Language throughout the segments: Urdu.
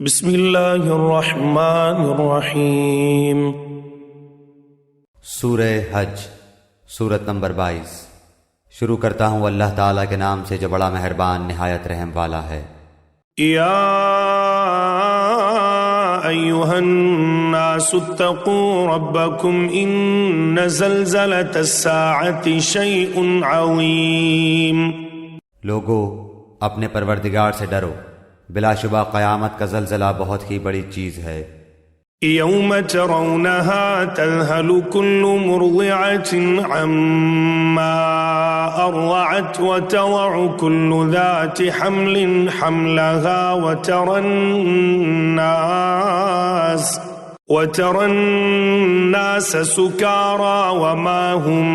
بسم اللہ الرحمن الرحیم۔ سورہ حج، سورت نمبر 22۔ شروع کرتا ہوں اللہ تعالیٰ کے نام سے جو بڑا مہربان نہایت رحم والا ہے۔ یا ایھا الناس اتقوا ربکم ان زلزلۃ الساعۃ شیء عظیم۔ لوگو اپنے پروردگار سے ڈرو، بلا شبہ قیامت کا زلزلہ بہت ہی بڑی چیز ہے۔ یوم ترونها تذہل کل مرضعة عما ارضعت وتضع كل ذات حمل حملها وترى الناس سكارى وما هم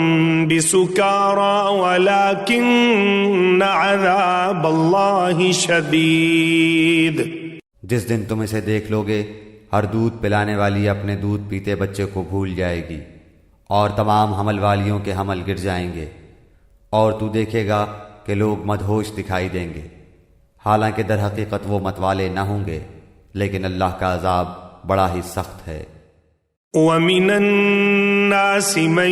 بسكارى ولكن عذاب الله شديد۔ جس دن تم اسے دیکھ لو گے، ہر دودھ پلانے والی اپنے دودھ پیتے بچے کو بھول جائے گی، اور تمام حمل والیوں کے حمل گر جائیں گے، اور تو دیکھے گا کہ لوگ مدہوش دکھائی دیں گے، حالانکہ در حقیقت وہ متوالے نہ ہوں گے، لیکن اللہ کا عذاب بڑا ہی سخت ہے۔ وَمِنَ النَّاسِ مَن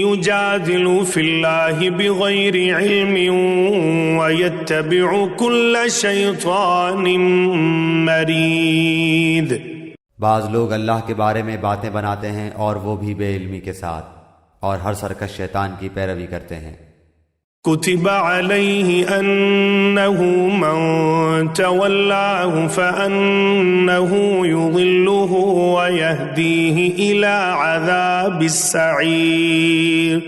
يُجَادِلُ فِي اللَّهِ بِغَيْرِ عِلْمٍ وَيَتَّبِعُ كُلَّ شَيْطَانٍ مَرِيدٍ۔ بعض لوگ اللہ کے بارے میں باتیں بناتے ہیں اور وہ بھی بے علمی کے ساتھ، اور ہر سرکش شیطان کی پیروی کرتے ہیں۔ كتب عليه أنه من تولاه فأنه يضله ويهديه إلى عذاب السعير۔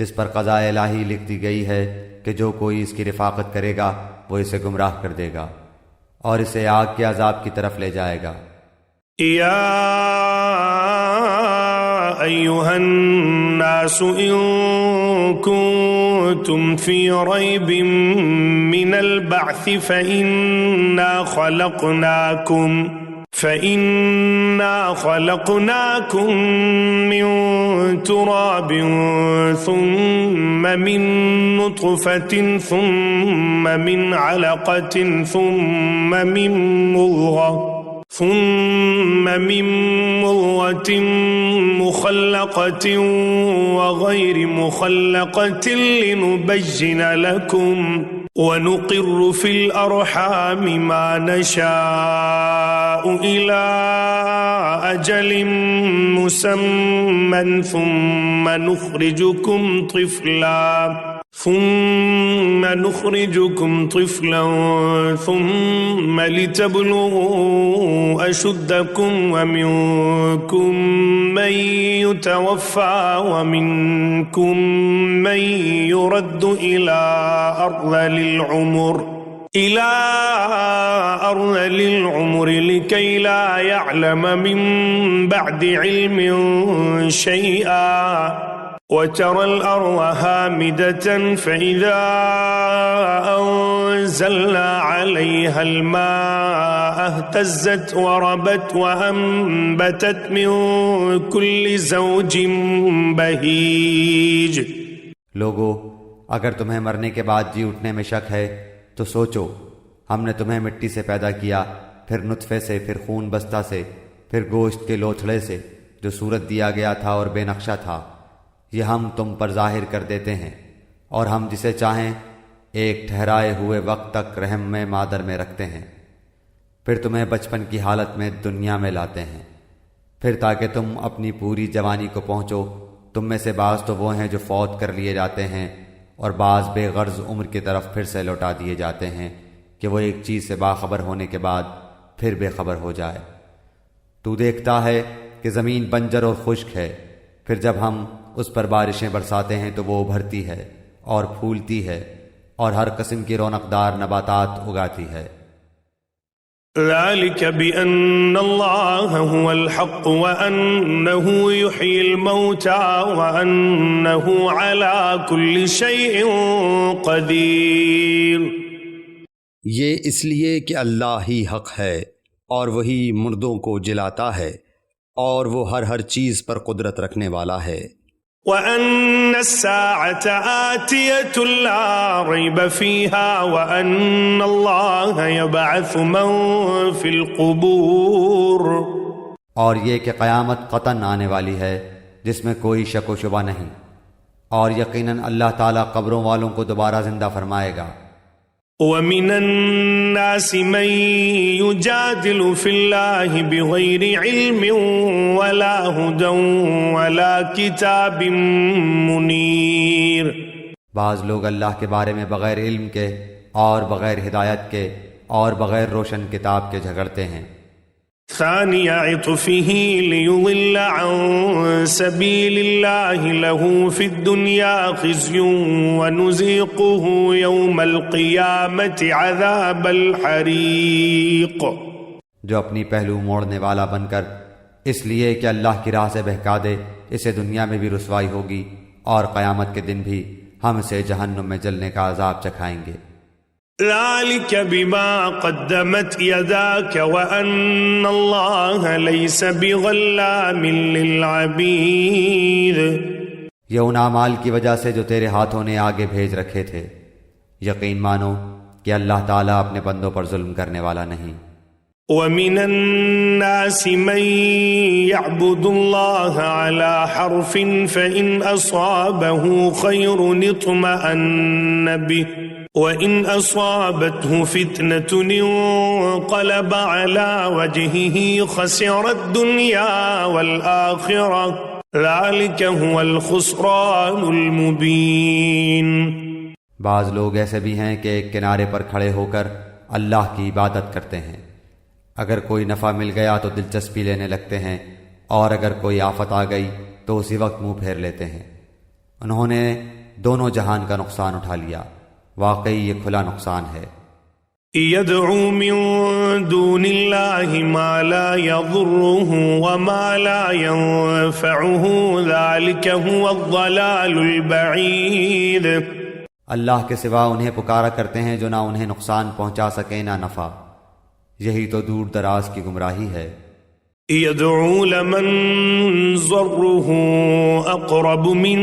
جس پر قضاء الہی لکھ دی گئی ہے کہ جو کوئی اس کی رفاقت کرے گا وہ اسے گمراہ کر دے گا اور اسے آگ کے عذاب کی طرف لے جائے گا۔ یا ایھا الناس ان کنتم فی ریب من البعث فإنا خلقناكم من تراب ثم من نطفة ثم من علقة ثم من مضغة مخلقة وغير مخلقة لنبين لكم ونقر في الأرحام ما نشاء إلى أجل مسمى ثم نخرجكم طفلا ثم لتبلغوا أشدكم ومنكم من يتوفى ومنكم من يرد إلى أرذل العمر لكي لا يعلم من بعد علم شيئا وترى الأرض هامدة فإذا أنزلنا عليها الماء اهتزت وربت وأنبتت من كل زوج بهيج۔ لوگو اگر تمہیں مرنے کے بعد جی اٹھنے میں شک ہے تو سوچو، ہم نے تمہیں مٹی سے پیدا کیا، پھر نطفے سے، پھر خون بستہ سے، پھر گوشت کے لوتھڑے سے جو صورت دیا گیا تھا اور بے نقشہ تھا، یہ ہم تم پر ظاہر کر دیتے ہیں، اور ہم جسے چاہیں ایک ٹھہرائے ہوئے وقت تک رحم میں مادر میں رکھتے ہیں، پھر تمہیں بچپن کی حالت میں دنیا میں لاتے ہیں، پھر تاکہ تم اپنی پوری جوانی کو پہنچو۔ تم میں سے بعض تو وہ ہیں جو فوت کر لیے جاتے ہیں، اور بعض بے غرض عمر کی طرف پھر سے لوٹا دیے جاتے ہیں کہ وہ ایک چیز سے باخبر ہونے کے بعد پھر بے خبر ہو جائے۔ تو دیکھتا ہے کہ زمین بنجر اور خشک ہے، پھر جب ہم اس پر بارشیں برساتے ہیں تو وہ ابھرتی ہے اور پھولتی ہے اور ہر قسم کی رونقدار نباتات اگاتی ہے۔ ذلك بأن الله هو الحق وأنه يحيي الموتى وأنه على كل شيء قدير۔ یہ اس لیے کہ اللہ ہی حق ہے اور وہی مردوں کو جلاتا ہے اور وہ ہر چیز پر قدرت رکھنے والا ہے۔ وأن الساعة آتية لا ريب فيها وأن الله يبعث من في القبور، اور یہ کہ قیامت قطعاً آنے والی ہے جس میں کوئی شک و شبہ نہیں، اور یقیناً اللہ تعالیٰ قبروں والوں کو دوبارہ زندہ فرمائے گا۔ ومن الناس من يجادل في الله بغير علم ولا هدى ولا كتاب منير، بعض لوگ اللہ کے بارے میں بغیر علم کے اور بغیر ہدایت کے اور بغیر روشن کتاب کے جھگڑتے ہیں۔ ثاني عطفه ليضل عن سبيل الله له في الدنيا خزي ونذيقه يوم القيامة عذاب الحريق، جو اپنی پہلو موڑنے والا بن کر اس لیے کہ اللہ کی راہ سے بہکا دے اسے دنیا میں بھی رسوائی ہوگی اور قیامت کے دن بھی ہم اسے جہنم میں جلنے کا عذاب چکھائیں گے۔ ذلك بما قدمت يداك وأن الله ليس بظلام للعبيد، یہ ان اعمال کی وجہ سے جو تیرے ہاتھوں نے آگے بھیج رکھے تھے، یقین مانو کہ اللہ تعالیٰ اپنے بندوں پر ظلم کرنے والا نہیں۔ ومن الناس من يعبد الله على حرف فإن أصابه خير اطمأن به وَإِنْ أَصَابَتْهُ فِتْنَةٌ انقلب على وجهه خسر الدنيا والآخرة ذلك هو الخسران المبين۔ بعض لوگ ایسے بھی ہیں کہ ایک کنارے پر کھڑے ہو کر اللہ کی عبادت کرتے ہیں، اگر کوئی نفع مل گیا تو دلچسپی لینے لگتے ہیں، اور اگر کوئی آفت آ گئی تو اسی وقت منہ پھیر لیتے ہیں۔ انہوں نے دونوں جہان کا نقصان اٹھا لیا، واقعی یہ کھلا نقصان ہے۔ يدعو من دون الله ما لا يضره وما لا ينفعه ذلك هو الضلال البعيد، اللہ کے سوا انہیں پکارا کرتے ہیں جو نہ انہیں نقصان پہنچا سکے نہ نفع، یہی تو دور دراز کی گمراہی ہے۔ يدعو لمن ضره أقرب من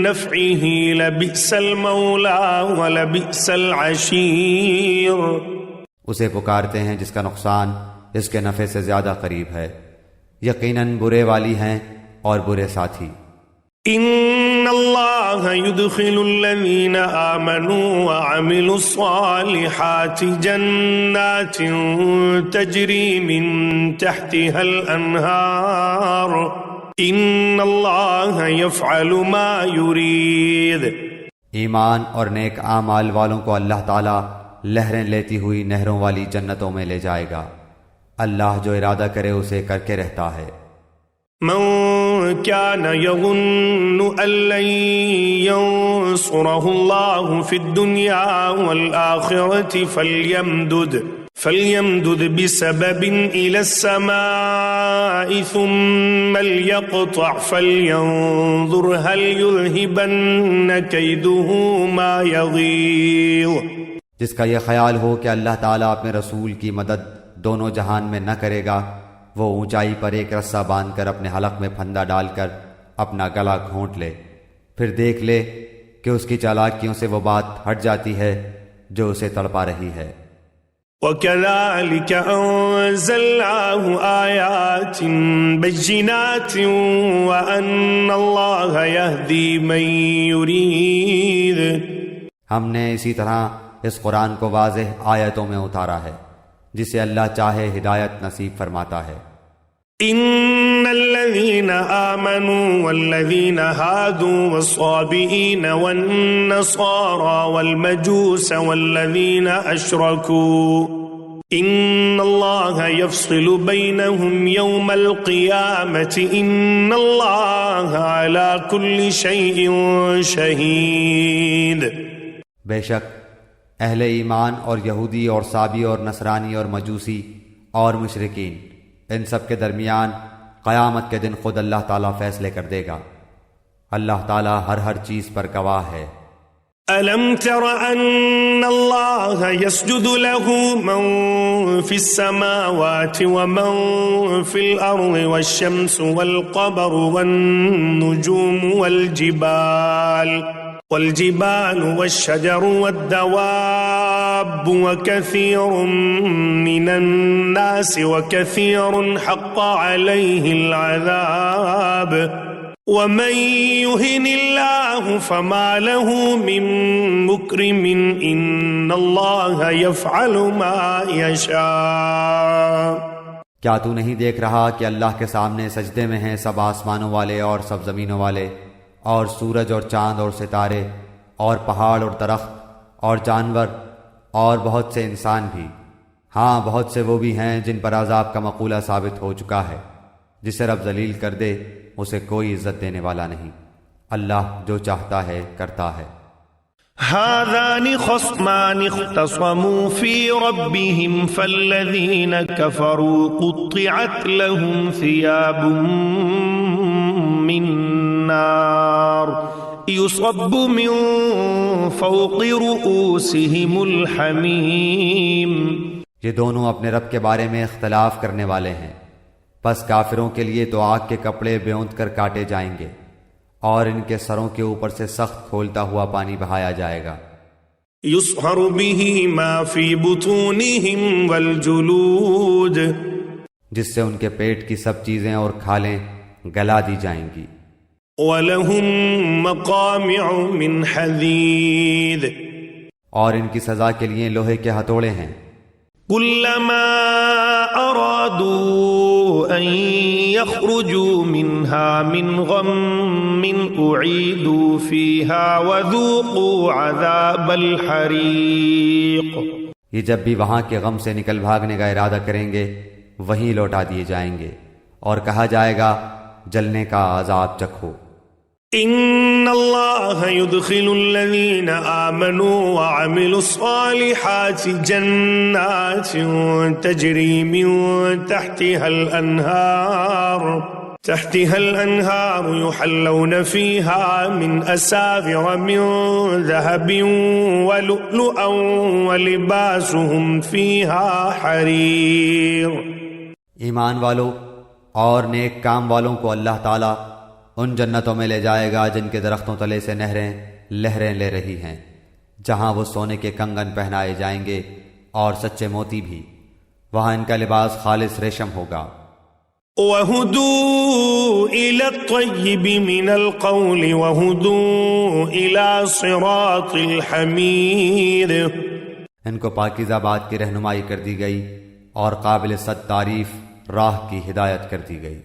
نفعه لبئس المولى ولبئس العشير، اسے پکارتے ہیں جس کا نقصان اس کے نفع سے زیادہ قریب ہے، یقیناً برے والی ہیں اور برے ساتھی۔ ان اللہ يدخل الذین آمنوا وعملوا الصالحات جنات تجری من تحتها الانہار ان اللہ یفعل ما یرید۔ ایمان اور نیک اعمال والوں کو اللہ تعالیٰ لہریں لیتی ہوئی نہروں والی جنتوں میں لے جائے گا، اللہ جو ارادہ کرے اسے کر کے رہتا ہے۔ من كان يظن أن لن ينصره الله في الدنيا والآخرة فليمدد بسبب إلى السماء ثم ليقطع فلينظر هل يذهبن كيده ما يغيظ۔ جس کا یہ خیال ہو کہ اللہ تعالیٰ اپنے رسول کی مدد دونوں جہان میں نہ کرے گا، وہ اونچائی پر ایک رسہ باندھ کر اپنے حلق میں پھندا ڈال کر اپنا گلا گھونٹ لے، پھر دیکھ لے کہ اس کی چالاکیوں سے وہ بات ہٹ جاتی ہے جو اسے تڑپا رہی ہے۔ وَكَذَلِكَ أَنزَلْنَاهُ آيَاتٍ بَيِّنَاتٍ وَأَنَّ اللَّهَ يَهْدِي مَن يُرِيدُ، ہم نے اسی طرح اس قرآن کو واضح آیتوں میں اتارا ہے، جسے اللہ چاہے ہدایت نصیب فرماتا ہے۔ ان الذين آمنوا والذين هادوا والصابئين والنصارى والمجوس والذين أشركوا ان الله يفصل بينهم يوم القيامة ان الله على كل شيء شهيد۔ بے شک اہل ایمان اور یہودی اور صابی اور نصرانی اور مجوسی اور مشرکین، ان سب کے درمیان قیامت کے دن خود اللہ تعالیٰ فیصلے کر دے گا، اللہ تعالیٰ ہر چیز پر گواہ ہے۔ ألم تر أن الله يسجد له من في السماوات ومن في الأرض والشمس والقمر والنجوم والجبال والشجر والدواب وكثير من الناس وكثير حق عليه العذاب ومن يهن الله فما له من مكرم إن الله يفعل ما يشاء۔ کیا تو نہیں دیکھ رہا کہ اللہ کے سامنے سجدے میں ہیں سب آسمانوں والے اور سب زمینوں والے، اور سورج اور چاند اور ستارے اور پہاڑ اور درخت اور جانور اور بہت سے انسان بھی؟ ہاں، بہت سے وہ بھی ہیں جن پر عذاب کا مقولہ ثابت ہو چکا ہے۔ جسے رب ذلیل کر دے اسے کوئی عزت دینے والا نہیں۔ اللہ جو چاہتا ہے کرتا ہے۔ هذان خصمان اختصموا في ربهم فالذين كفروا قطعت لهم ثياب من نار يصب من فوق رؤوسهم الحميم۔ یہ دونوں اپنے رب کے بارے میں اختلاف کرنے والے ہیں، پس کافروں کے لیے تو آگ کے کپڑے بیوند کر کاٹے جائیں گے، اور ان کے سروں کے اوپر سے سخت کھولتا ہوا پانی بہایا جائے گا۔ يصهر به ما في بطونهم والجلود، جس سے ان کے پیٹ کی سب چیزیں اور کھالیں گلا دی جائیں گی۔ وَلَهُم مَّقَامِعُ مِنْ حَدِيدٍ، اور ان کی سزا کے لیے لوہے کے ہتھوڑے ہیں۔ كُلَّمَا أَرَادُوا أَن يَخْرُجُوا مِنْهَا مِنْ غَمٍّ أُعِيدُوا فِيهَا وَذُوقُوا عَذَابَ الْحَرِيقِ۔ یہ جب بھی وہاں کے غم سے نکل بھاگنے کا ارادہ کریں گے وہیں لوٹا دیے جائیں گے، اور کہا جائے گا جلنے کا عذاب چکھو۔ ان اللہ يدخل الذین آمنوا وعملوا الصالحات جنات تجری من تحتها الانہار يحلون فيها من اساور من ذهب ولؤلؤا ولباسهم فيها حریر۔ ایمان والو اور نیک کام والوں کو اللہ تعالی ان جنتوں میں لے جائے گا جن کے درختوں تلے سے نہریں لہریں لے رہی ہیں، جہاں وہ سونے کے کنگن پہنائے جائیں گے اور سچے موتی بھی۔ وہاں ان کا لباس خالص ریشم ہوگا۔ وَهُدُوا إِلَى الطَّيِّبِ مِنَ الْقَوْلِ وَهُدُوا إِلَى صِرَاطِ الْحَمِيدِ، ان کو پاکیزہ بات کی رہنمائی کر دی گئی اور قابل صد تعریف راہ کی ہدایت کر دی گئی۔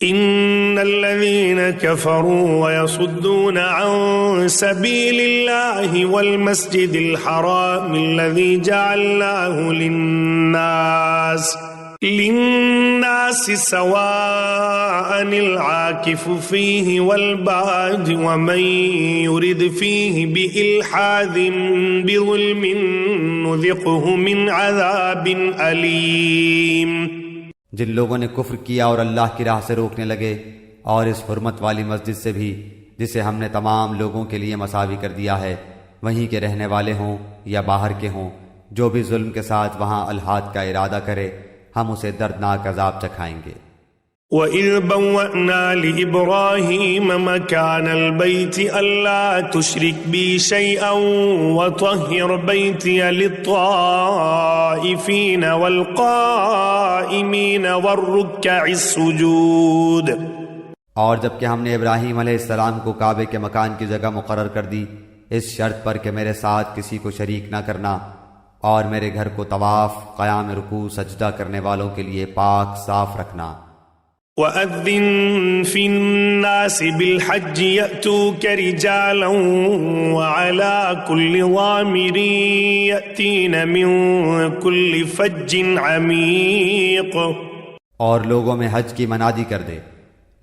ان الذين كفروا ويصدون عن سبيل الله والمسجد الحرام الذي جعلناه للناس سواء العاكف فيه والباد ومن يرد فيه بإلحاد بظلم نذقه من عذاب أليم۔ جن لوگوں نے کفر کیا اور اللہ کی راہ سے روکنے لگے، اور اس حرمت والی مسجد سے بھی جسے ہم نے تمام لوگوں کے لیے مساوی کر دیا ہے، وہیں کے رہنے والے ہوں یا باہر کے ہوں، جو بھی ظلم کے ساتھ وہاں الحاد کا ارادہ کرے ہم اسے دردناک عذاب چکھائیں گے۔ وَإِذْ بَوَّأْنَا لِإِبْرَاهِيمَ مَكَانَ الْبَيْتِ أَلَّا تُشْرِكْ بِي شَيْئًا وَطَهِّرْ بَيْتِيَ لِلطَّائِفِينَ وَالْقَائِمِينَ وَالرُّكَّعِ السُّجُودِ۔ اور جب کہ ہم نے ابراہیم علیہ السلام کو کعبے کے مکان کی جگہ مقرر کر دی اس شرط پر کہ میرے ساتھ کسی کو شریک نہ کرنا، اور میرے گھر کو طواف، قیام رکوع، سجدہ کرنے والوں کے لیے پاک صاف رکھنا۔ وَأَذِّن فِي النَّاسِ بِالْحَجِّ يَأْتُوكَ رِجَالًا وَعَلَى كُلِّ ضَامِرٍ يَأْتِينَ مِن كُلِّ فَجٍّ عَمِيقٍ۔ اور لوگوں میں حج کی منادی کر دے،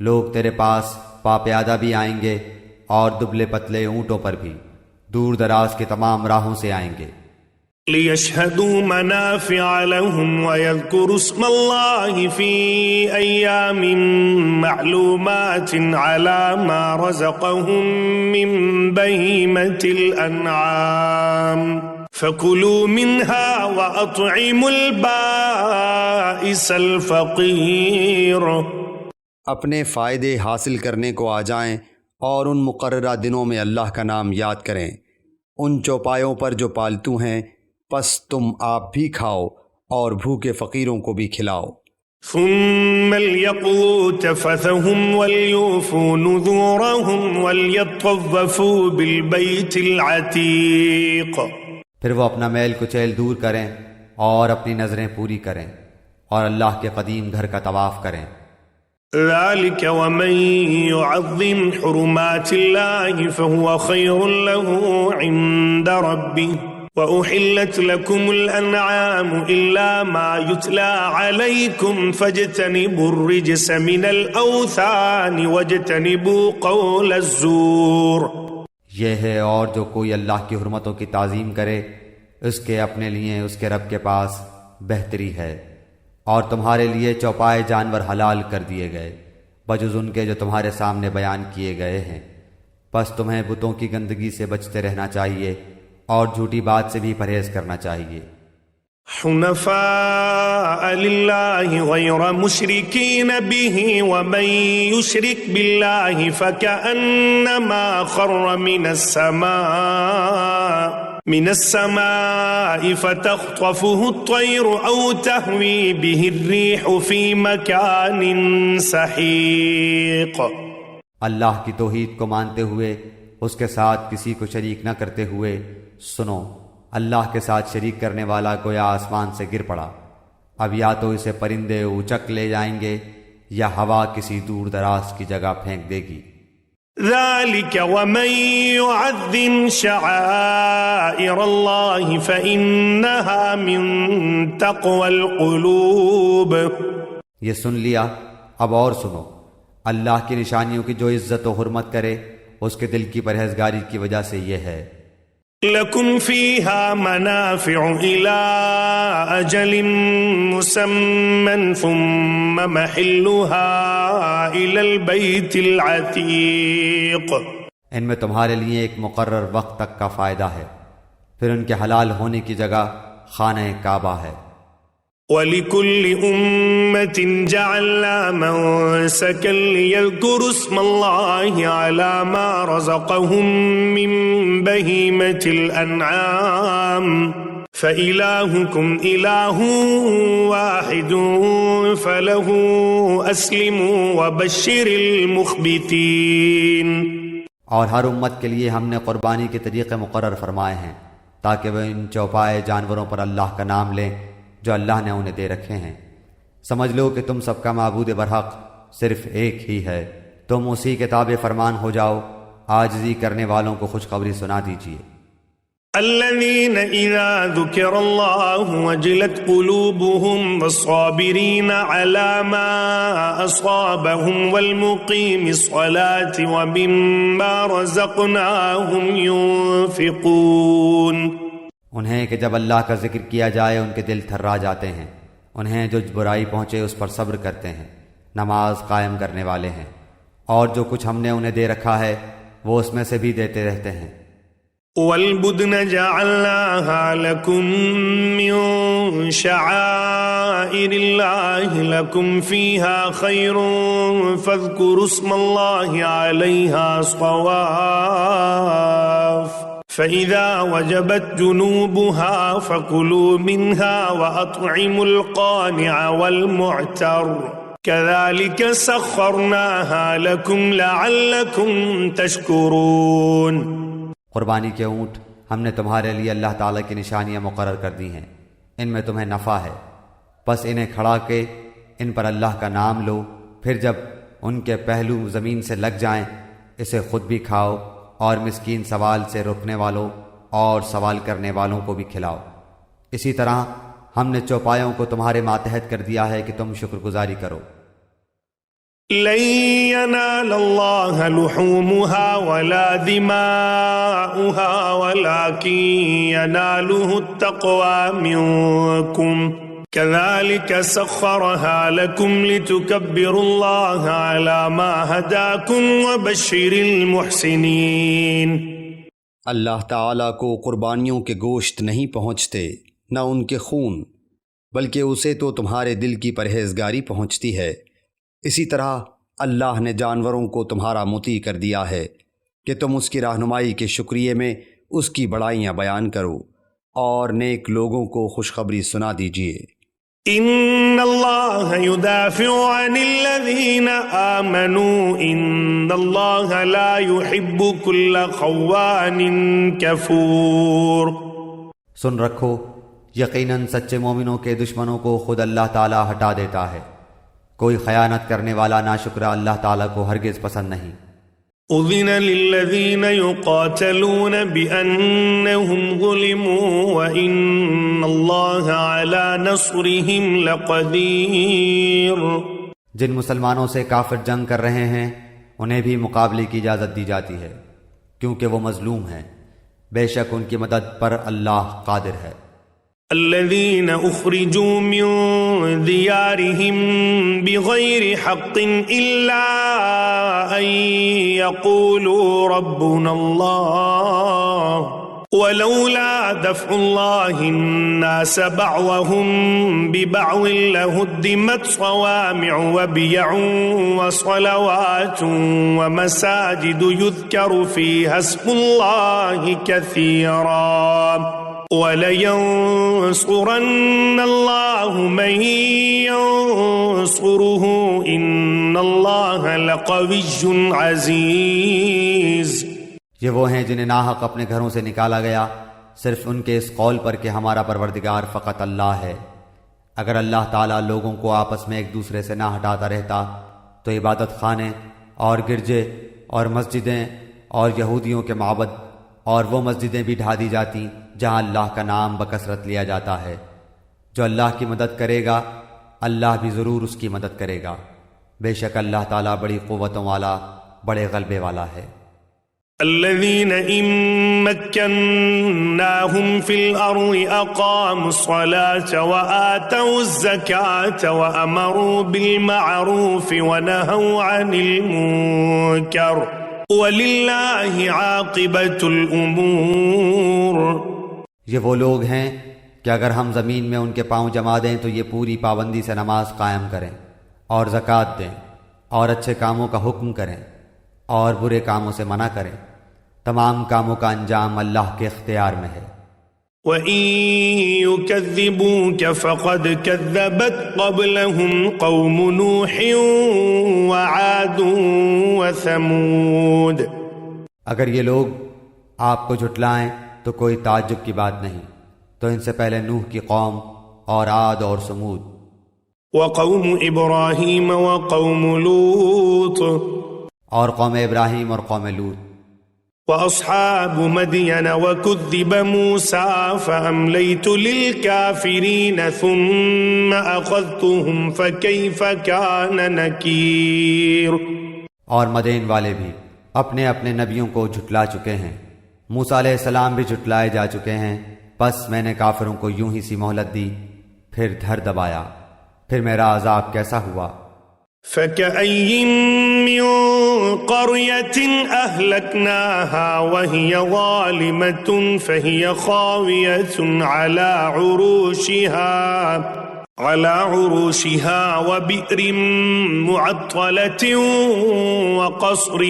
لوگ تیرے پاس پاپیادہ بھی آئیں گے اور دبلے پتلے اونٹوں پر بھی، دور دراز کے تمام راہوں سے آئیں گے۔ ليشهدوا منافع لهم ويذكروا اسم الله في أيام معلومات على ما رزقهم من بهيمة الأنعام فكلوا منها وأطعموا البائس الفقير۔ اپنے فائدے حاصل کرنے کو آ جائیں اور ان مقررہ دنوں میں اللہ کا نام یاد کریں، ان چوپایوں پر جو پالتو ہیں، پس تم آپ بھی کھاؤ اور بھوکے فقیروں کو بھی کھلاؤ۔ ثم ليقضوا تفثهم وليوفوا نذورهم وليطوفوا بالبيت العتيق۔ پھر وہ اپنا میل کچیل دور کریں اور اپنی نظریں پوری کریں اور اللہ کے قدیم گھر کا طواف کریں۔ ذلك ومن يعظم حرمات الله فهو خير له عند ربه وأحلت لكم الأنعام إلا ما يتلى عليكم فاجتنبوا الرجس من الأوثان واجتنبوا قول الزور۔ یہ ہے اور جو کوئی اللہ کی حرمتوں کی تعظیم کرے اس کے اپنے لیے اس کے رب کے پاس بہتری ہے، اور تمہارے لیے چوپائے جانور حلال کر دیے گئے بجز ان کے جو تمہارے سامنے بیان کیے گئے ہیں، پس تمہیں بتوں کی گندگی سے بچتے رہنا چاہیے اور جھوٹی بات سے بھی پرہیز کرنا چاہیے۔ حنفاء لله غير مشركين به ومن يشرك بالله فكأنما خر من السماء فتخطفه الطير أو تهوي به الريح في مكان سحيق۔ اللہ کی توحید کو مانتے ہوئے اس کے ساتھ کسی کو شریک نہ کرتے ہوئے سنو، اللہ کے ساتھ شریک کرنے والا گویا آسمان سے گر پڑا، اب یا تو اسے پرندے اچک لے جائیں گے یا ہوا کسی دور دراز کی جگہ پھینک دے گی۔ ذلك ومن يعظم شعائر الله فإنها من تقوى القلوب۔ یہ سن لیا، اب اور سنو، اللہ کی نشانیوں کی جو عزت و حرمت کرے اس کے دل کی پرہیزگاری کی وجہ سے یہ ہے۔ لکم فیہا منافع الى اجل مسمى ثم محلها الى البیت العتیق۔ ان میں تمہارے لیے ایک مقرر وقت تک کا فائدہ ہے، پھر ان کے حلال ہونے کی جگہ خانہ کعبہ ہے۔ وَلِكُلِّ أُمَّةٍ جَعَلْنَا مَنسَكًا لِيَذْكُرُوا اسْمَ اللَّهِ عَلَى مَا رَزَقَهُم مِّن بَهِيمَةِ الْأَنْعَامِ فَإِلَٰهُكُمْ إِلَٰهٌ وَاحِدٌ فَلَهُ أَسْلِمُوا وَبَشِّرِ الْمُخْبِتِينَ۔ اور ہر امت کے لیے ہم نے قربانی کے طریقے مقرر فرمائے ہیں تاکہ وہ ان چوپائے جانوروں پر اللہ کا نام لیں جو اللہ نے انہیں دے رکھے ہیں۔ سمجھ لو کہ تم سب کا معبود برحق صرف ایک ہی ہے، تم اسی کے تابع فرمان ہو جاؤ، عاجزی کرنے والوں کو خوشخبری سنا دیجیے۔ الذين إذا ذكر الله وجلت قلوبهم والصابرين على ما أصابهم والمقيم الصلاة ومما رزقناهم ينفقون۔ انہیں کہ جب اللہ کا ذکر کیا جائے ان کے دل تھرا جاتے ہیں، انہیں جو برائی پہنچے اس پر صبر کرتے ہیں، نماز قائم کرنے والے ہیں، اور جو کچھ ہم نے انہیں دے رکھا ہے وہ اس میں سے بھی دیتے رہتے ہیں۔ وَالْبُدْنَ جَعَلْنَاهَا لَكُم مِّن شَعَائِرِ اللَّهِ لَكُمْ فِيهَا خَيْرٌ فَاذْكُرُوا اسْمَ اللَّهِ عَلَيْهَا صَوَافَ فَإِذَا وَجَبَتْ جُنُوبُهَا فَكُلُوا مِنْهَا وَأَطْعِمُوا الْقَانِعَ وَالْمُعْتَرَّ كَذَلِكَ سَخَّرْنَاهَا لَكُمْ لَعَلَّكُمْ تَشْكُرُونَ۔ قربانی کے اونٹ ہم نے تمہارے لیے اللہ تعالیٰ کی نشانیاں مقرر کر دی ہیں، ان میں تمہیں نفع ہے، بس انہیں کھڑا کے ان پر اللہ کا نام لو، پھر جب ان کے پہلو زمین سے لگ جائیں اسے خود بھی کھاؤ اور مسکین سوال سے رکنے والوں اور سوال کرنے والوں کو بھی کھلاؤ۔ اسی طرح ہم نے چوپایوں کو تمہارے ماتحت کر دیا ہے کہ تم شکر گزاری کرو۔ لن ينال الله لحومها ولا دماؤها ولكن يناله التقوى منكم كذلك سخرها لكم لتكبروا الله على ما هداكم وبشر المحسنين۔ اللہ تعالیٰ کو قربانیوں کے گوشت نہیں پہنچتے نہ ان کے خون، بلکہ اسے تو تمہارے دل کی پرہیزگاری پہنچتی ہے۔ اسی طرح اللہ نے جانوروں کو تمہارا مطیع کر دیا ہے کہ تم اس کی رہنمائی کے شکریے میں اس کی بڑائیاں بیان کرو اور نیک لوگوں کو خوشخبری سنا دیجیے۔ ان اللہ يدافع عن الذین آمنوا ان اللہ لا يحب كل خوان کفور۔ سن رکھو، یقیناً سچے مومنوں کے دشمنوں کو خود اللہ تعالیٰ ہٹا دیتا ہے۔ کوئی خیانت کرنے والا ناشکرہ اللہ تعالیٰ کو ہرگز پسند نہیں۔ اذن للذین یقاتلون بأنہم ظلموا وإن اللہ علی نصرہم لقدیر۔ جن مسلمانوں سے کافر جنگ کر رہے ہیں انہیں بھی مقابلے کی اجازت دی جاتی ہے، کیونکہ وہ مظلوم ہیں۔ بے شک ان کی مدد پر اللہ قادر ہے۔ الذين اخرجوا من ديارهم بغير حق الا ان يقولوا ربنا الله ولولا دفع الله الناس بعضهم ببعض لهدمت صوامع وبيع وصلوات ومساجد يذكر فيها اسم الله كثيرا وَلَيَنصُرَنَّ اللَّهُ مَن يَنصُرُهُ إِنَّ اللَّهَ لَقَوِيٌّ عَزِيزٌ۔ یہ وہ ہیں جنہیں ناحق اپنے گھروں سے نکالا گیا صرف ان کے اس قول پر کہ ہمارا پروردگار فقط اللہ ہے۔ اگر اللہ تعالیٰ لوگوں کو آپس میں ایک دوسرے سے نہ ہٹاتا رہتا تو عبادت خانے اور گرجے اور مسجدیں اور یہودیوں کے معبد اور وہ مسجدیں بھی ڈھا دی جاتی جہاں اللہ کا نام بکثرت لیا جاتا ہے۔ جو اللہ کی مدد کرے گا اللہ بھی ضرور اس کی مدد کرے گا۔ بے شک اللہ تعالیٰ بڑی قوتوں والا، بڑے غلبے والا ہے۔ الذين إن مكناهم في الأرض أقاموا الصلاة وآتوا الزكاة وأمروا بالمعروف ونهوا عن المنكر وَلِلَّهِ عَاقِبَةُ الْأُمُورِ۔ یہ وہ لوگ ہیں کہ اگر ہم زمین میں ان کے پاؤں جما دیں تو یہ پوری پابندی سے نماز قائم کریں اور زکوٰۃ دیں اور اچھے کاموں کا حکم کریں اور برے کاموں سے منع کریں۔ تمام کاموں کا انجام اللہ کے اختیار میں ہے۔ وَإِن يُكَذِّبُوكَ فَقَدْ كَذَّبَتْ قَبْلَهُمْ قَوْمُ نُوحٍ وَعَادٌ وَثَمُودَ۔ اگر یہ لوگ آپ کو جھٹلائیں تو کوئی تعجب کی بات نہیں، تو ان سے پہلے نوح کی قوم اور عاد اور سمود۔ وَقَوْمُ إِبْرَاهِيمَ وَقَوْمُ لُوطٍ، اور قوم ابراہیم اور قوم لوط۔ وَأَصْحَابُ مَدْيَنَ وَكُذِّبَ مُوسَى فَأَمْلَيْتُ لِلْكَافِرِينَ ثُمَّ أَخَذْتُهُمْ فَكَيْفَ كَانَ نَكِيرٌ۔ اور مدین والے بھی اپنے اپنے نبیوں کو جھٹلا چکے ہیں، موسیٰ علیہ السلام بھی جھٹلائے جا چکے ہیں، پس میں نے کافروں کو یوں ہی سی مہلت دی، پھر دھر دبایا، پھر میرا عذاب کیسا ہوا۔ فَكَأَيٍّ مِّن قَرْيَةٍ أَهْلَكْنَاهَا وَهِيَ ظَالِمَةٌ فَهِيَ خَاوِيَةٌ عَلَى عُرُوشِهَا وَبِئْرٍ مُّعَطَّلَةٍ وَقَصْرٍ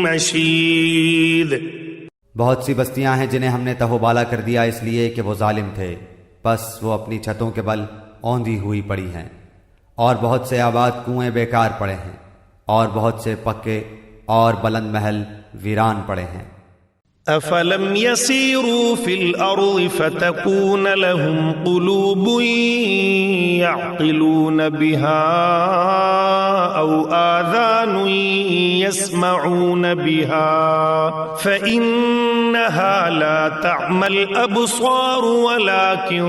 مَّشِيدٍ۔ بہت سی بستیاں ہیں جنہیں ہم نے تہو بالا کر دیا اس لیے کہ وہ ظالم تھے، بس وہ اپنی چھتوں کے بل اوندھی ہوئی پڑی ہیں، اور بہت سے آباد کنویں بیکار پڑے ہیں، اور بہت سے پکے اور بلند محل ویران پڑے ہیں۔ افلم يسيروا في الارض فتكون لهم قلوب يعقلون بها او آذان يسمعون بها فإنها لا تعمى الابصار ولكن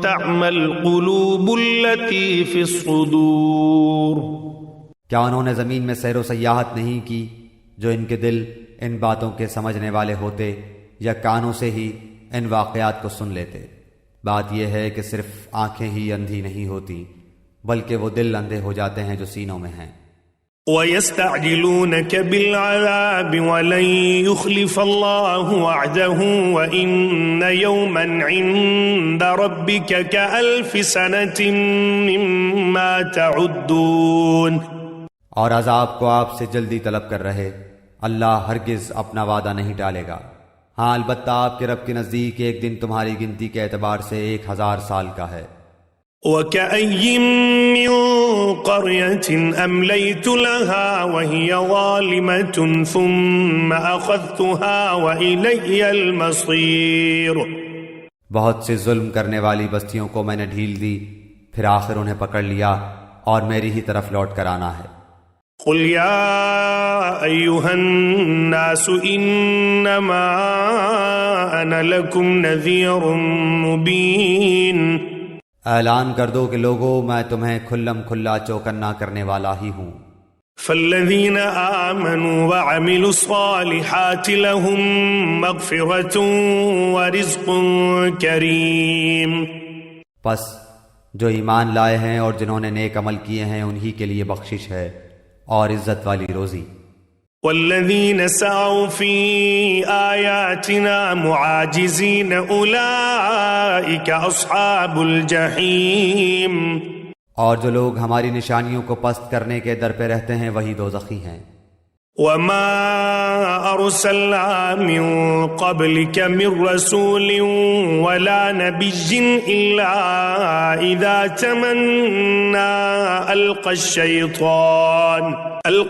تعمى القلوب التي في الصدور۔ کیا انہوں نے زمین میں سیر و سیاحت نہیں کی جو ان کے دل ان باتوں کے سمجھنے والے ہوتے یا کانوں سے ہی ان واقعات کو سن لیتے؟ بات یہ ہے کہ صرف آنکھیں ہی اندھی نہیں ہوتی بلکہ وہ دل اندھے ہو جاتے ہیں جو سینوں میں ہیں۔ وَيَسْتَعْجِلُونَكَ بِالْعَذَابِ وَلَن يُخْلِفَ اللَّهُ وَعْدَهُ وَإِنَّ يَوْمًا عِندَ رَبِّكَ كَأَلْفِ سَنَةٍ مِّمَّا تَعُدُّونَ۔ اور عذاب کو آپ سے جلدی طلب کر رہے، اللہ ہرگز اپنا وعدہ نہیں ٹالے گا۔ ہاں البتہ آپ کے رب کے نزدیک ایک دن تمہاری گنتی کے اعتبار سے 1000 سال کا ہے۔ وَكَأَيٍّن مِّن قَرْيَةٍ أَمْلَيْتُ لَهَا وَهِيَ ظَالِمَةٌ ثُمَّ أَخَذْتُهَا وَإِلَيَّ الْمَصِيرُ۔ بہت سے ظلم کرنے والی بستیوں کو میں نے ڈھیل دی، پھر آخر انہیں پکڑ لیا اور میری ہی طرف لوٹ کر آنا ہے۔ قُلْ يَا أَيُّهَا النَّاسُ إِنَّمَا أَنَا لَكُمْ نَذِيرٌ مُّبِينٌ۔ اعلان کر دو کہ لوگو میں تمہیں کھلم کھلا چوکنا کرنے والا ہی ہوں۔ فَالَّذِينَ آمَنُوا وَعَمِلُوا الصَّالِحَاتِ لَهُم مَّغْفِرَةٌ وَرِزْقٌ كَرِيمٌ۔ پس جو ایمان لائے ہیں اور جنہوں نے نیک عمل کیے ہیں انہی کے لیے بخشش ہے اور عزت والی روزی۔ وَالَّذِينَ سَعَوْا فِي آيَاتِنَا مُعَاجِزِينَ أُولَئِكَ أَصْحَابُ الْجَحِيمِ۔ اور جو لوگ ہماری نشانیوں کو پست کرنے کے در پہ رہتے ہیں وہی دوزخی ہیں۔ وَمَا أَرْسَلْنَا مِن قَبْلِكَ مِن رَّسُولٍ وَلَا نَبِيٍّ إِلَّا إِذَا تَمَنَّىٰ أَلْقَى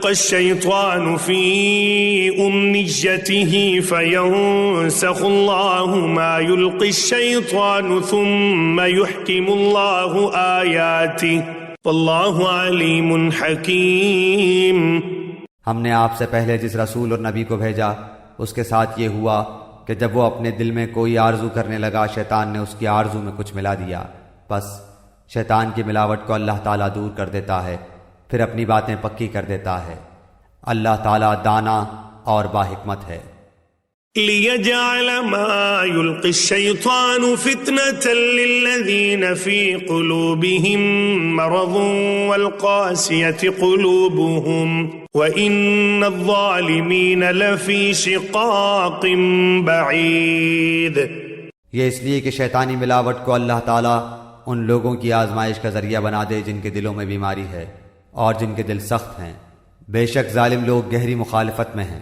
الشَّيْطَانُ فِي أُمْنِيَّتِهِ فَيَنسَخُ اللَّهُ مَا يُلْقِي الشَّيْطَانُ ثُمَّ يُحْكِمُ اللَّهُ آيَاتِهِ وَاللَّهُ عَلِيمٌ حَكِيمٌ۔ ہم نے آپ سے پہلے جس رسول اور نبی کو بھیجا اس کے ساتھ یہ ہوا کہ جب وہ اپنے دل میں کوئی آرزو کرنے لگا شیطان نے اس کی آرزو میں کچھ ملا دیا، بس شیطان کی ملاوٹ کو اللہ تعالیٰ دور کر دیتا ہے، پھر اپنی باتیں پکی کر دیتا ہے۔ اللہ تعالیٰ دانا اور باحکمت ہے۔ لِيَجْعَلَ مَا يُلْقِي الشَّيْطَانُ فِتْنَةً لِّلَّذِينَ فِي قُلُوبِهِم مَّرَضٌ وَالْقَاسِيَةِ قُلُوبُهُمْ وَإِنَّ الظَّالِمِينَ لَفِي شِقَاقٍ بَعِيدٍ۔ یہ اس لیے کہ شیطانی ملاوٹ کو اللہ تعالیٰ ان لوگوں کی آزمائش کا ذریعہ بنا دے جن کے دلوں میں بیماری ہے اور جن کے دل سخت ہیں، بے شک ظالم لوگ گہری مخالفت میں ہیں۔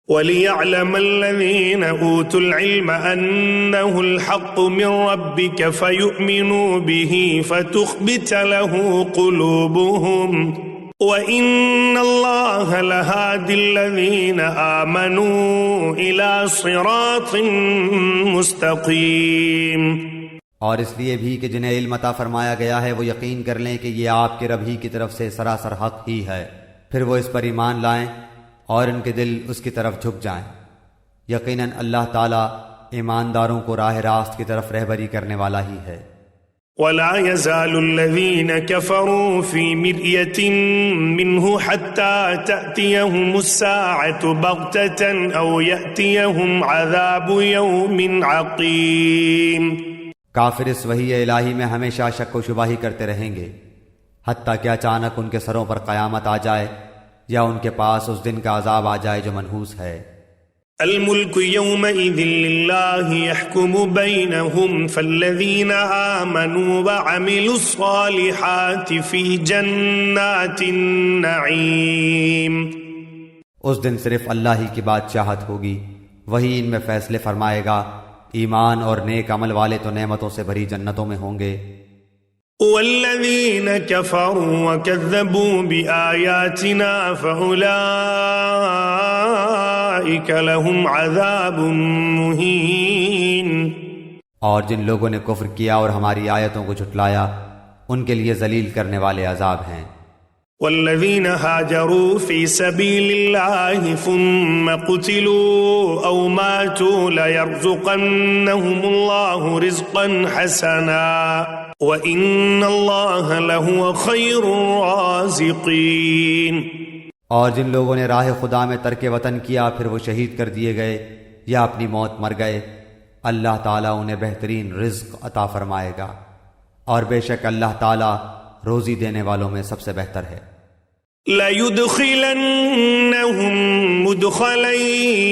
وَلِيَعْلَمَ الَّذِينَ أُوتُوا الْعِلْمَ أَنَّهُ الْحَقُّ مِنْ رَبِّكَ فَيُؤْمِنُوا بِهِ فَتُخْبِتَ لَهُ قُلُوبُهُمْ وَإِنَّ اللَّهَ لَهَادِ الَّذِينَ آمَنُوا إِلَى صِرَاطٍ مُسْتَقِيمٍ۔ اور اس لیے بھی کہ جنہیں علم عطا فرمایا گیا ہے وہ یقین کر لیں کہ یہ آپ کے رب ہی کی طرف سے سراسر حق ہی ہے، پھر وہ اس پر ایمان لائیں اور ان کے دل اس کی طرف جھک جائیں۔ یقیناً اللہ تعالیٰ ایمانداروں کو راہ راست کی طرف رہبری کرنے والا ہی ہے۔ وَلَا يَزَالُ الَّذِينَ كَفَرُوا فِي مِرْيَةٍ مِّنْهُ حَتَّى تَأْتِيَهُمُ السَّاعَةُ بَغْتَةً أَوْ يَأْتِيَهُمْ عَذَابُ يَوْمٍ عَقِيمٍ۔ کافر اس وحی الہی میں ہمیشہ شک و شبہ ہی کرتے رہیں گے حتیٰ کہ اچانک ان کے سروں پر قیامت آ جائے یا ان کے پاس اس دن کا عذاب آ جائے جو منحوس ہے۔ الملك يومئذ لله يحكم بينهم فالذين آمنوا وعملوا الصالحات في جنات النعيم۔ اس دن صرف اللہ ہی کی بادشاہت ہوگی، وہی ان میں فیصلے فرمائے گا۔ ایمان اور نیک عمل والے تو نعمتوں سے بھری جنتوں میں ہوں گے، والذین کفروا وکذبوا بآیاتنا فأولئک لهم عذاب مہین۔ اور جن لوگوں نے کفر کیا اور ہماری آیتوں کو جھٹلایا ان کے لیے ذلیل کرنے والے عذاب ہیں۔ والذین ہاجروا فی سبیل اللہ ثم قتلوا او ماتوا لیرزقنہم اللہ رزقا حسنا وَإِنَّ اللَّهَ لَهُوَ خَيْرُ الرَّازِقِينَ۔ اور جن لوگوں نے راہ خدا میں ترک وطن کیا پھر وہ شہید کر دیے گئے یا اپنی موت مر گئے، اللہ تعالیٰ انہیں بہترین رزق عطا فرمائے گا، اور بے شک اللہ تعالیٰ روزی دینے والوں میں سب سے بہتر ہے۔ لَيُدْخِلَنَّهُمْ مُدْخَلًا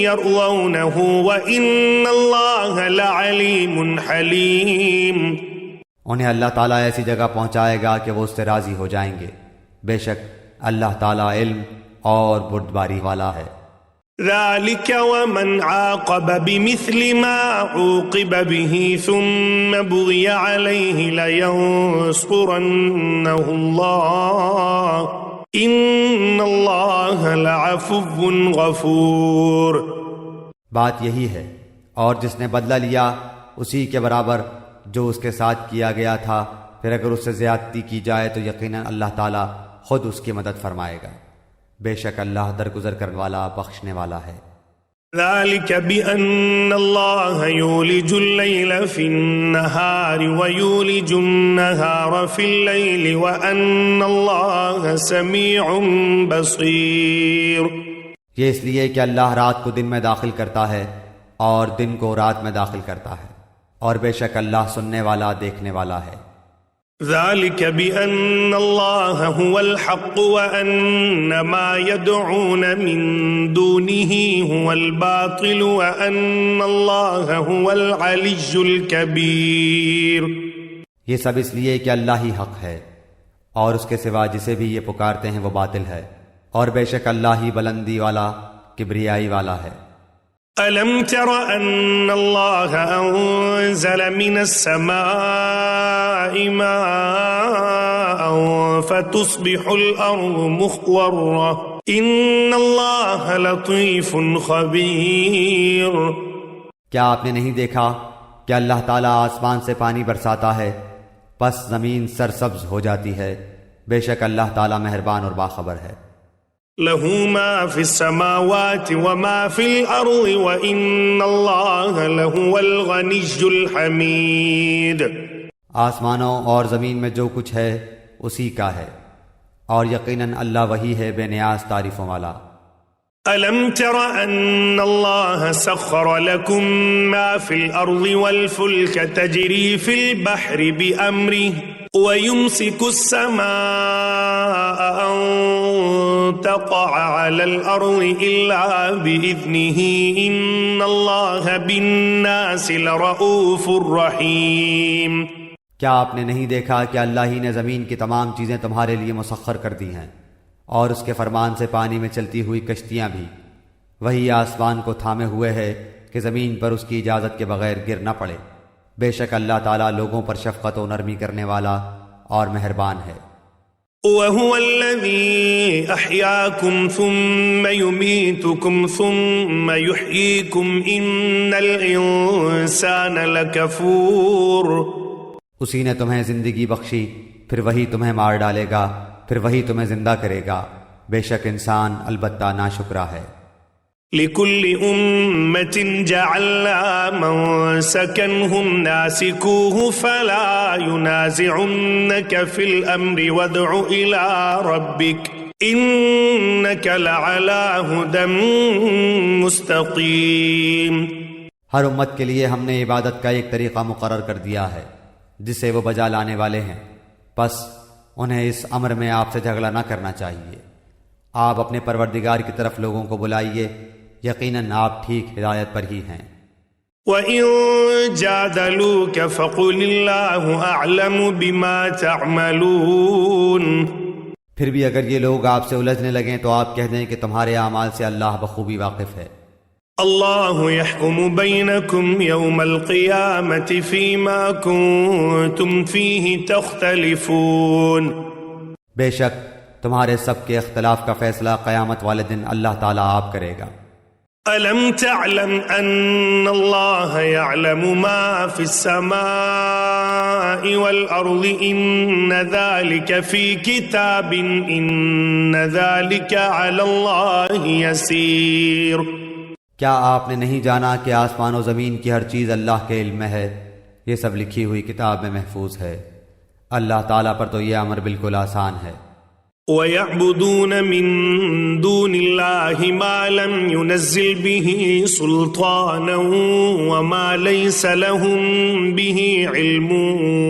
يَرْضَوْنَهُ وَإِنَّ اللَّهَ لَعَلِيمٌ حَلِيمٌ۔ انہیں اللہ تعالیٰ ایسی جگہ پہنچائے گا کہ وہ اس سے راضی ہو جائیں گے، بے شک اللہ تعالیٰ علم اور بردباری والا ہے۔ ذَلِكَ وَمَنْ عَاقَبَ بِمِثْلِ مَا عُوقِبَ بِهِ ثُمَّ بُغِيَ عَلَيْهِ لَيَنصُرَنَّهُ اللَّهُ إِنَّ اللَّهَ لَعَفُوٌّ غَفُورٌ۔ بات یہی ہے، اور جس نے بدلہ لیا اسی کے برابر جو اس کے ساتھ کیا گیا تھا، پھر اگر اس سے زیادتی کی جائے تو یقیناً اللہ تعالیٰ خود اس کی مدد فرمائے گا، بے شک اللہ درگزر کرنے والا بخشنے والا ہے۔ ذَلِكَ بِأَنَّ اللَّهَ يُولِجُ اللَّيْلَ فِي النَّهَارِ وَيُولِجُ النَّهَارَ فِي اللَّيْلِ وَأَنَّ اللَّهَ سَمِيعٌ بَصِيرٌ۔ یہ اس لیے کہ اللہ رات کو دن میں داخل کرتا ہے اور دن کو رات میں داخل کرتا ہے، اور بے شک اللہ سننے والا دیکھنے والا ہے۔ ذَلِكَ بِأَنَّ اللَّهَ هُوَ الْحَقُّ وَأَنَّ مَا يَدْعُونَ مِن دُونِهِ هُوَ الْبَاطِلُ وَأَنَّ اللَّهَ هُوَ الْعَلِيُّ الْكَبِيرُ۔ یہ سب اس لیے کہ اللہ ہی حق ہے، اور اس کے سوا جسے بھی یہ پکارتے ہیں وہ باطل ہے، اور بے شک اللہ ہی بلندی والا کبریائی والا ہے۔ أَلَمْ تَرَ أَنَّ اللَّهَ أَنزَلَ مِنَ السَّمَاءِ مَاءً فَتُصْبِحُ الْأَرْضُ مُخْضَرَّةً إِنَّ اللَّهَ لَطِيفٌ خَبِيرٌ۔ کیا آپ نے نہیں دیکھا کہ اللہ تعالیٰ آسمان سے پانی برساتا ہے، پس زمین سرسبز ہو جاتی ہے، بے شک اللہ تعالیٰ مہربان اور باخبر ہے۔ له ما في السماوات وما في الأرض وإن الله لهو الغني الحميد۔ آسمانوں اور زمین میں جو کچھ ہے اسی کا ہے، اور یقیناً اللہ وہی ہے بے نیاز تعریفوں والا۔ ألم تر أن الله سخر لكم ما في الأرض والفلك تجري في البحر بأمره ويمسك السماء أن تقع على الأرض إلا بإذنه إن الله بالناس لرؤوف رحيم۔ کیا آپ نے نہیں دیکھا کہ اللہ ہی نے زمین کی تمام چیزیں تمہارے لیے مسخر کر دی ہیں، اور اس کے فرمان سے پانی میں چلتی ہوئی کشتیاں بھی، وہی آسمان کو تھامے ہوئے ہے کہ زمین پر اس کی اجازت کے بغیر گر نہ پڑے، بے شک اللہ تعالیٰ لوگوں پر شفقت و نرمی کرنے والا اور مہربان ہے۔ وَهُوَ الَّذِي أَحْيَاكُمْ ثُمَّ يُمِيتُكُمْ ثُمَّ يُحْيِيكُمْ إِنَّ الْإِنسَانَ لَكَفُورٌ۔ اسی نے تمہیں زندگی بخشی، پھر وہی تمہیں مار ڈالے گا، پھر وہی تمہیں زندہ کرے گا، بے شک انسان البتہ ناشکرا ہے۔ لِكُلِّ أُمَّةٍ جَعَلْنَا مَنسَكًا هُمْ نَاسِكُوهُ فَلَا يُنَازِعُنَّكَ فِي الْأَمْرِ وَادْعُ إِلَىٰ رَبِّكَ إِنَّكَ لَعَلَىٰ هُدًى مُسْتَقِيمٍ۔ ہر امت کے لیے ہم نے عبادت کا ایک طریقہ مقرر کر دیا ہے جسے وہ بجا لانے والے ہیں، پس انہیں اس امر میں آپ سے جھگڑا نہ کرنا چاہیے۔ آپ اپنے پروردگار کی طرف لوگوں کو بلائیے، یقیناً آپ ٹھیک ہدایت پر ہی ہیں۔ وَإِن جَادَلُوكَ فَقُلِ اللَّهُ أَعْلَمُ بِمَا تَعْمَلُونَ۔ پھر بھی اگر یہ لوگ آپ سے الجھنے لگیں تو آپ کہہ دیں کہ تمہارے اعمال سے اللہ بخوبی واقف ہے۔ اللہ يحكم بينكم يوم القيامة فيما كنتم فيه تختلفون۔ بے شک تمہارے سب کے اختلاف کا فیصلہ قیامت والے دن اللہ تعالیٰ آپ کرے گا۔ ألم تعلم أن الله يعلم ما في السماء والأرض إن ذلك في كتاب إن ذلك على الله يسير۔ کیا آپ نے نہیں جانا کہ آسمان و زمین کی ہر چیز اللہ کے علم میں ہے، یہ سب لکھی ہوئی کتاب میں محفوظ ہے، اللہ تعالیٰ پر تو یہ امر بالکل آسان ہے۔ وَيَعْبُدُونَ مِن دُونِ اللَّهِ مَا لَمْ يُنَزِّلْ بِهِ سُلْطَانًا وَمَا لَيْسَ لَهُم بِهِ عِلْمٌ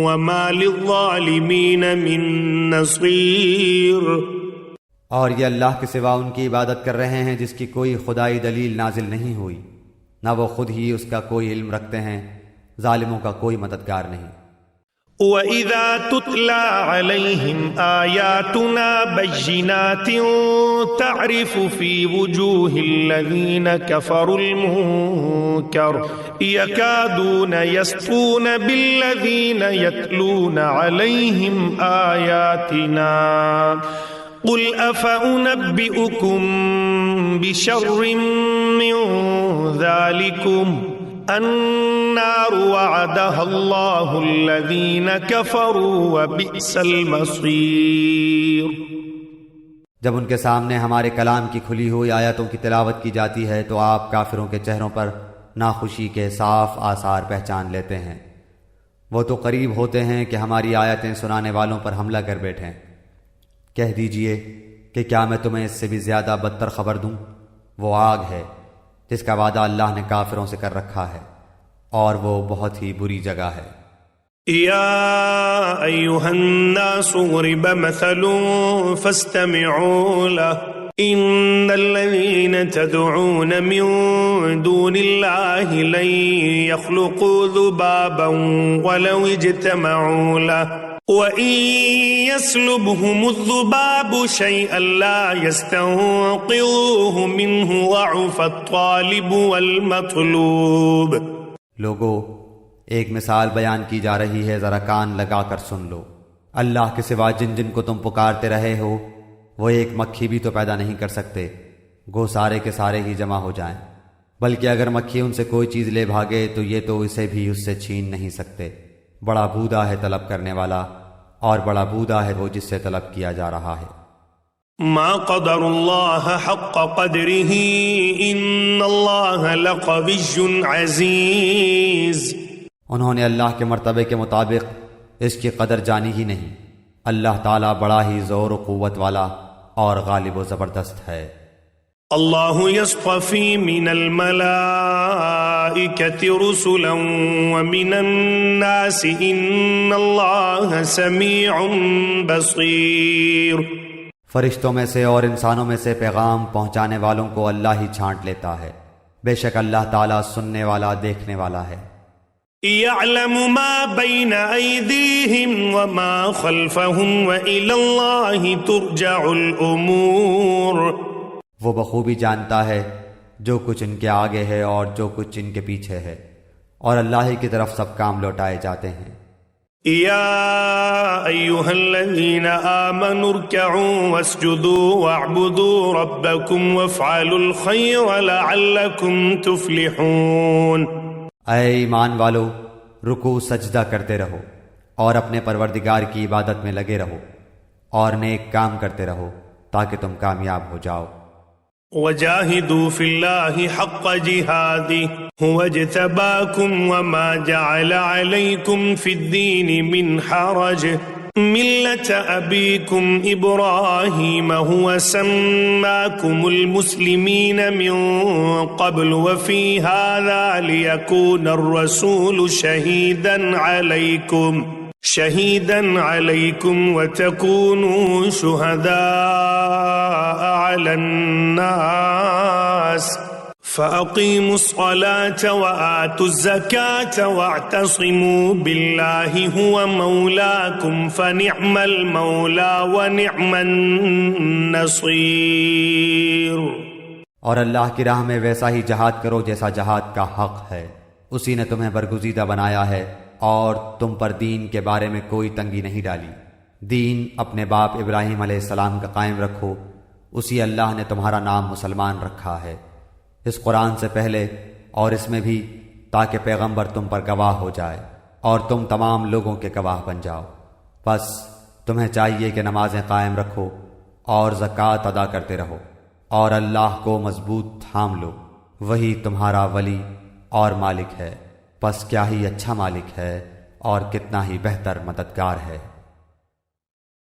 وَمَا لِلظَّالِمِينَ مِن نَّصِيرٍ۔ اور یہ اللہ کے سوا ان کی عبادت کر رہے ہیں جس کی کوئی خدائی دلیل نازل نہیں ہوئی، نہ وہ خود ہی اس کا کوئی علم رکھتے ہیں، ظالموں کا کوئی مددگار نہیں۔ وَإِذَا تُتْلَى عَلَيْهِمْ آيَاتُنَا بَيِّنَاتٍ تَعْرِفُ فِي وُجُوهِ الَّذِينَ كَفَرُوا الْمُنكَرَ يَكَادُونَ يَسْطُونَ بِالَّذِينَ يَتْلُونَ عَلَيْهِمْ آيَاتِنَا قُلْ أَفَأُنَبِّئُكُم بِشَرٍّ مِّن ذَلِكُمْ النَّارُ وَعَدَهَا اللَّهُ الَّذِينَ كَفَرُوا وَبِئْسَ الْمَصِيرُ۔ جب ان کے سامنے ہمارے کلام کی کھلی ہوئی آیتوں کی تلاوت کی جاتی ہے تو آپ کافروں کے چہروں پر ناخوشی کے صاف آثار پہچان لیتے ہیں۔ وہ تو قریب ہوتے ہیں کہ ہماری آیتیں سنانے والوں پر حملہ کر بیٹھیں۔ کہہ دیجئے کہ کیا میں تمہیں اس سے بھی زیادہ بدتر خبر دوں؟ وہ آگ ہے جس کا وعدہ اللہ نے کافروں سے کر رکھا ہے، اور وہ بہت ہی بری جگہ ہے۔ یا ایھا الناس ضرب مثل فاستمعوا له ان الذین تدعون من دون اللہ لن يخلقوا ذبابا ولو اجتمعوا له وَإِن يَسْلُبْهُمُ الذُّبَابُ شَيْئًا لَّا يَسْتَنقِذُوهُ مِنْهُ ضَعُفَ الطَّالِبُ وَالْمَطْلُوبُ۔ لوگو، ایک مثال بیان کی جا رہی ہے، ذرا کان لگا کر سن لو۔ اللہ کے سوا جن جن کو تم پکارتے رہے ہو وہ ایک مکھی بھی تو پیدا نہیں کر سکتے، گو سارے کے سارے ہی جمع ہو جائیں، بلکہ اگر مکھی ان سے کوئی چیز لے بھاگے تو یہ تو اسے بھی اس سے چھین نہیں سکتے۔ بڑا بودا ہے طلب کرنے والا، اور بڑا بودا ہے وہ جس سے طلب کیا جا رہا ہے۔ ما قدر اللہ حق قدرہ ان اللہ لقوی عزیز۔ انہوں نے اللہ کے مرتبے کے مطابق اس کی قدر جانی ہی نہیں۔ اللہ تعالیٰ بڑا ہی زور و قوت والا اور غالب و زبردست ہے۔ اللہ یصطفی من الملائکۃ رسلا ومن الناس ان اللہ سمیع بصیر۔ فرشتوں میں سے اور انسانوں میں سے پیغام پہنچانے والوں کو اللہ ہی چھانٹ لیتا ہے، بے شک اللہ تعالیٰ سننے والا دیکھنے والا ہے۔ یعلم ما بین ایدیہم وما خلفہم وإلی اللہ ترجع الامور۔ وہ بخوبی جانتا ہے جو کچھ ان کے آگے ہے اور جو کچھ ان کے پیچھے ہے، اور اللہ ہی کی طرف سب کام لوٹائے جاتے ہیں۔ یا ایھا الذین آمنوا ارکعوا واسجدوا واعبدوا ربکم وافعلوا الخیر لعلکم تفلحون۔ اے ایمان والو، رکوع سجدہ کرتے رہو اور اپنے پروردگار کی عبادت میں لگے رہو، اور نیک کام کرتے رہو تاکہ تم کامیاب ہو جاؤ۔ وجاہدوا فی اللہ حق جہادہ هو اجتباکم وما جعل علیکم فی الدین من حرج ملة ابیکم ابراہیم هو سماکم المسلمین من قبل وفی هذا لیکون الرسول شہیدا علیکم وتکونوا شہداء علی الناس فأقیموا الصلاة وآتوا الزکاة واعتصموا باللہ هو مولاکم فنعم المولا ونعم النصیر۔ اور اللہ کی راہ میں ویسا ہی جہاد کرو جیسا جہاد کا حق ہے، اسی نے تمہیں برگزیدہ بنایا ہے اور تم پر دین کے بارے میں کوئی تنگی نہیں ڈالی۔ دین اپنے باپ ابراہیم علیہ السلام کا قائم رکھو، اسی اللہ نے تمہارا نام مسلمان رکھا ہے، اس قرآن سے پہلے اور اس میں بھی، تاکہ پیغمبر تم پر گواہ ہو جائے اور تم تمام لوگوں کے گواہ بن جاؤ۔ بس تمہیں چاہیے کہ نمازیں قائم رکھو اور زکوٰۃ ادا کرتے رہو، اور اللہ کو مضبوط تھام لو، وہی تمہارا ولی اور مالک ہے، پس کیا ہی اچھا مالک ہے اور کتنا ہی بہتر مددگار ہے۔